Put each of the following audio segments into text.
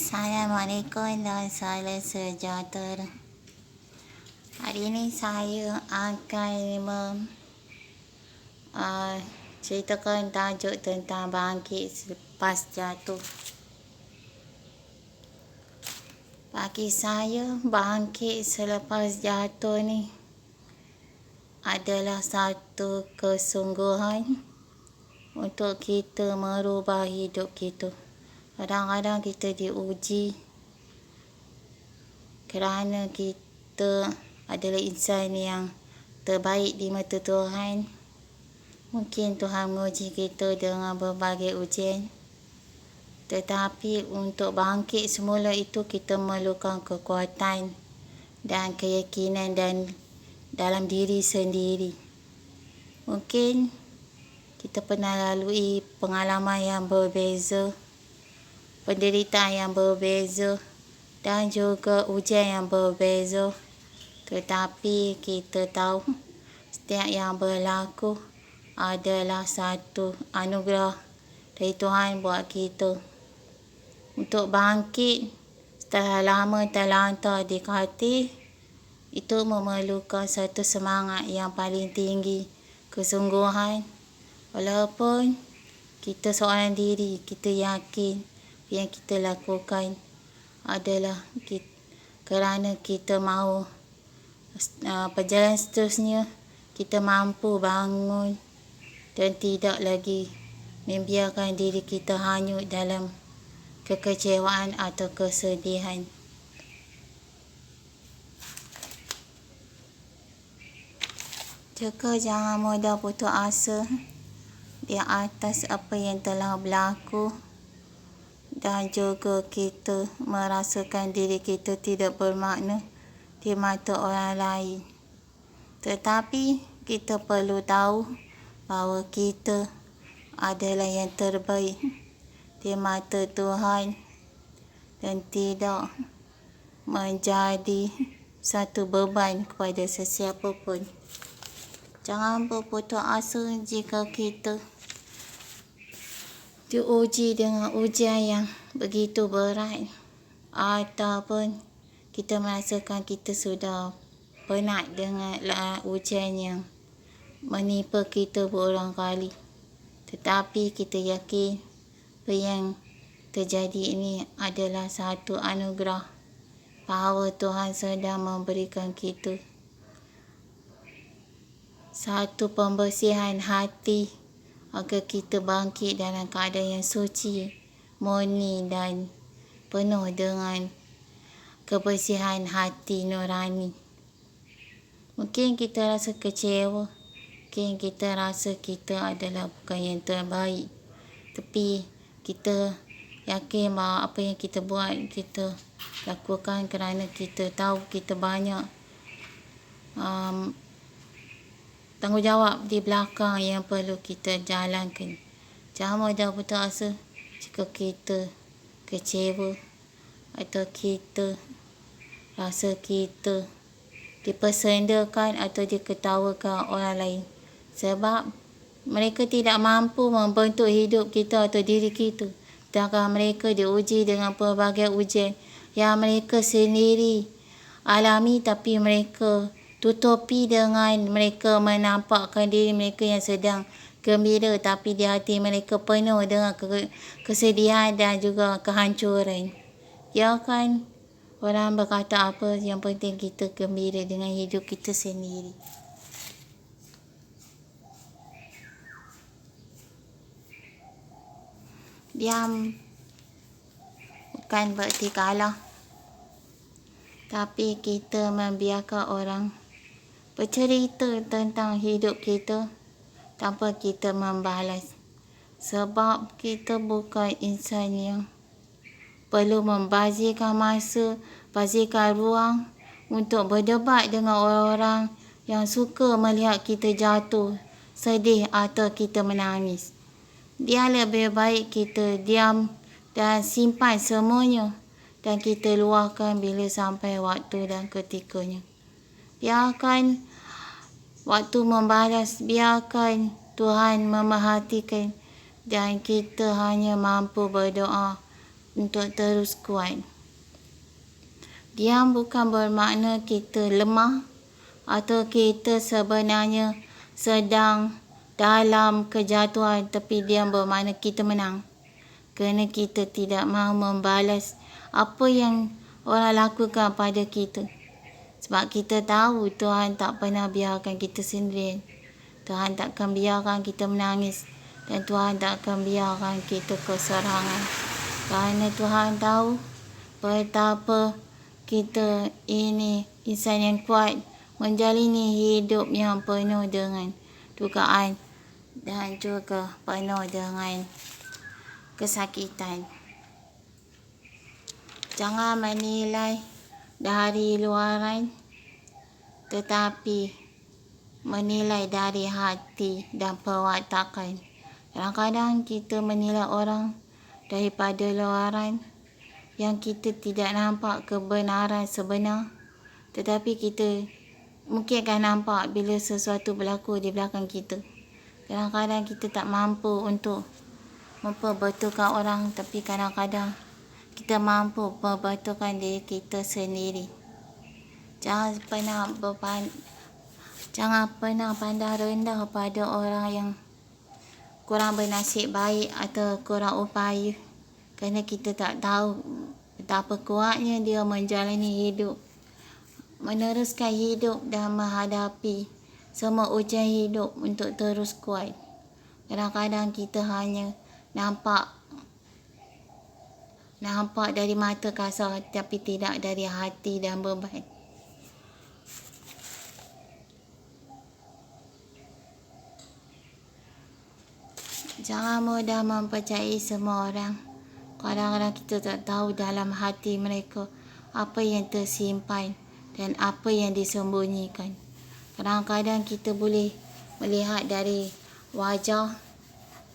Assalamualaikum dan salam sejahtera. Hari ini saya akan ceritakan tajuk tentang bangkit selepas jatuh. Bagi saya, bangkit selepas jatuh ni adalah satu kesungguhan untuk kita merubah hidup kita. Kadang-kadang kita diuji kerana kita adalah insan yang terbaik di mata Tuhan. Mungkin Tuhan menguji kita dengan berbagai ujian. Tetapi untuk bangkit semula itu kita memerlukan kekuatan dan keyakinan dan dalam diri sendiri. Mungkin kita pernah lalui pengalaman yang berbeza, penderitaan yang berbeza dan juga ujian yang berbeza. Tetapi kita tahu setiap yang berlaku adalah satu anugerah dari Tuhan buat kita. Untuk bangkit setelah lama terlantar di katil, itu memerlukan satu semangat yang paling tinggi, kesungguhan. Walaupun kita seorang diri, kita yakin yang kita lakukan adalah kerana kita mahu perjalanan seterusnya kita mampu bangun dan tidak lagi membiarkan diri kita hanyut dalam kekecewaan atau kesedihan. Juga jangan mudah putus asa di atas apa yang telah berlaku, dan juga kita merasakan diri kita tidak bermakna di mata orang lain. Tetapi kita perlu tahu bahawa kita adalah yang terbaik di mata Tuhan dan tidak menjadi satu beban kepada sesiapa pun. Jangan berputus asa jika kita diuji dengan ujian yang begitu berat, ataupun kita merasakan kita sudah penat dengan ujian yang menimpa kita berulang kali. Tetapi kita yakin apa yang terjadi ini adalah satu anugerah bahawa Tuhan sedang memberikan kita satu pembersihan hati agar kita bangkit dalam keadaan yang suci, murni dan penuh dengan kebersihan hati nurani. Mungkin kita rasa kecewa, mungkin kita rasa kita adalah bukan yang terbaik, tapi kita yakin bahawa apa yang kita buat, kita lakukan kerana kita tahu kita banyak tanggungjawab di belakang yang perlu kita jalankan. Jangan mudah putus asa jika kita kecewa atau kita rasa kita dipersendakan atau diketawakan orang lain. Sebab mereka tidak mampu membentuk hidup kita atau diri kita. Sedangkan mereka diuji dengan pelbagai ujian yang mereka sendiri alami, tapi mereka tutupi dengan mereka menampakkan diri mereka yang sedang gembira, tapi di hati mereka penuh dengan kesedihan dan juga kehancuran. Ya kan, orang berkata apa, yang penting kita gembira dengan hidup kita sendiri. Diam bukan berarti kalah, tapi kita membiarkan orang bercerita tentang hidup kita tanpa kita membalas. Sebab kita bukan insan yang perlu membazirkan masa, bazirkan ruang untuk berdebat dengan orang-orang yang suka melihat kita jatuh, sedih atau kita menangis. Dia lebih baik kita diam dan simpan semuanya, dan kita luahkan bila sampai waktu dan ketikanya. Biarkan waktu membalas, biarkan Tuhan memerhatikan, dan kita hanya mampu berdoa untuk terus kuat. Diam bukan bermakna kita lemah atau kita sebenarnya sedang dalam kejatuhan, tapi diam bermakna kita menang. Kerana kita tidak mahu membalas apa yang orang lakukan pada kita. Sebab kita tahu Tuhan tak pernah biarkan kita sendirian. Tuhan tak akan biarkan kita menangis. Dan Tuhan tak akan biarkan kita keserangan. Kerana Tuhan tahu betapa kita ini insan yang kuat menjalani hidup yang penuh dengan dugaan dan juga penuh dengan kesakitan. Jangan menilai dari luaran, tetapi menilai dari hati dan perwatakan. Kadang-kadang kita menilai orang daripada luaran yang kita tidak nampak kebenaran sebenar, tetapi kita mungkin akan nampak bila sesuatu berlaku di belakang kita. Kadang-kadang kita tak mampu untuk memperbetulkan orang, tapi kadang-kadang kita mampu memperbetulkan diri kita sendiri. Jangan pernah pandang rendah pada orang yang kurang bernasib baik atau kurang upaya, kerana kita tak tahu betapa kuatnya dia menjalani hidup, meneruskan hidup dan menghadapi semua ujian hidup untuk terus kuat. Kadang-kadang kita hanya nampak dari mata kasar, tapi tidak dari hati dan beban. Jangan mudah mempercayai semua orang. Kadang-kadang kita tak tahu dalam hati mereka apa yang tersimpan dan apa yang disembunyikan. Kadang-kadang kita boleh melihat dari wajah,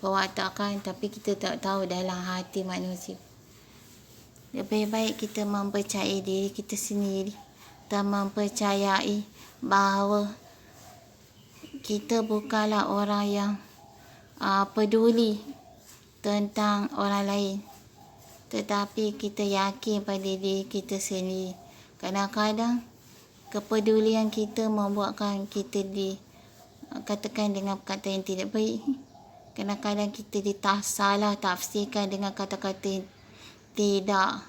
perwatakan, tapi kita tak tahu dalam hati manusia. Lebih baik kita mempercayai diri kita sendiri dan mempercayai bahawa kita bukanlah orang yang peduli tentang orang lain, tetapi kita yakin pada diri kita sendiri. Kadang-kadang kepedulian kita membuatkan kita dikatakan dengan kata yang tidak baik. Kadang-kadang kita salah tafsirkan dengan kata-kata yang tidak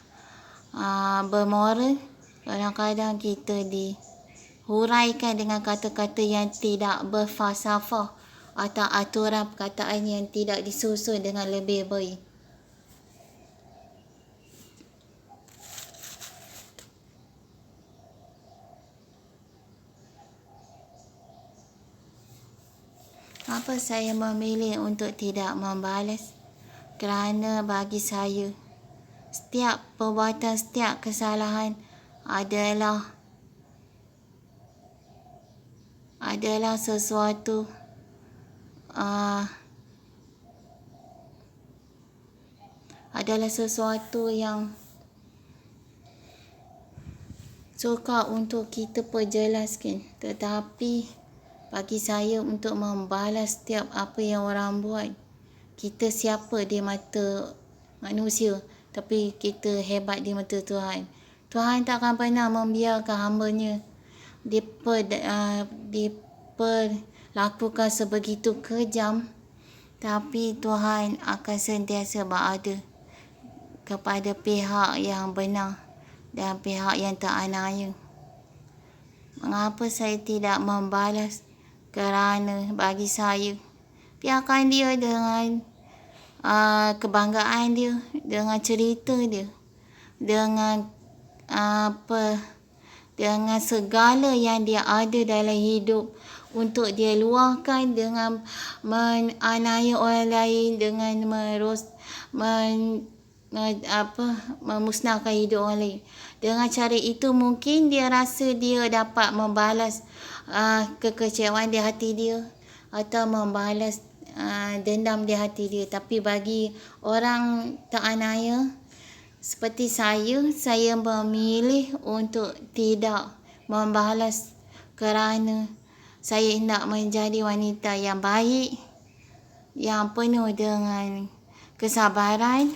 bermoral. Kadang-kadang kita dihuraikan dengan kata-kata yang tidak berfalsafah atau aturan perkataan yang tidak disusun dengan lebih baik. Apa saya memilih untuk tidak membalas? Kerana bagi saya, setiap perbuatan, setiap kesalahan adalah sesuatu yang sukar untuk kita perjelaskan. Tetapi bagi saya, untuk membalas setiap apa yang orang buat, kita siapa di mata manusia, tapi kita hebat di mata Tuhan. Tuhan tak akan pernah membiarkan hamba-Nya diperlakukan sebegitu kejam, tapi Tuhan akan sentiasa berada kepada pihak yang benar dan pihak yang teraniaya. Mengapa saya tidak membalas? Kerana bagi saya, biarkan dia dengan kebanggaan dia, dengan cerita dia, dengan dengan segala yang dia ada dalam hidup untuk dia luahkan, dengan menganiaya orang lain, dengan memusnahkan hidup orang lain. Dengan cara itu mungkin dia rasa dia dapat membalas kekecewaan di hati dia atau membalas dendam di hati dia. Tapi bagi orang teraniaya seperti saya memilih untuk tidak membalas, kerana saya hendak menjadi wanita yang baik, yang penuh dengan kesabaran,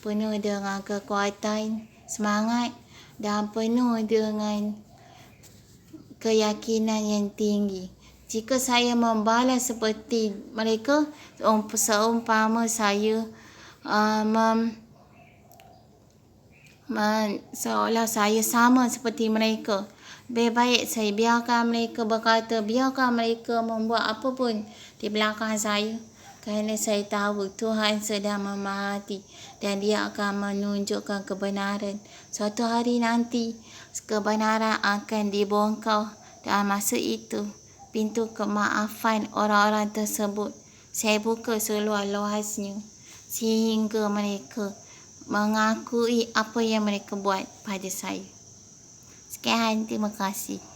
penuh dengan kekuatan, semangat dan penuh dengan keyakinan yang tinggi. Jika saya membalas seperti mereka, seumpama saya seolah saya sama seperti mereka. Lebih baik saya biarkan mereka berkata, biarkan mereka membuat apa pun di belakang saya. Kerana saya tahu Tuhan sedang memerhati dan Dia akan menunjukkan kebenaran. Suatu hari nanti kebenaran akan dibongkar dan masa itu pintu kemaafan orang-orang tersebut saya buka seluas-luasnya sehingga mereka mengakui apa yang mereka buat pada saya. Sekian, terima kasih.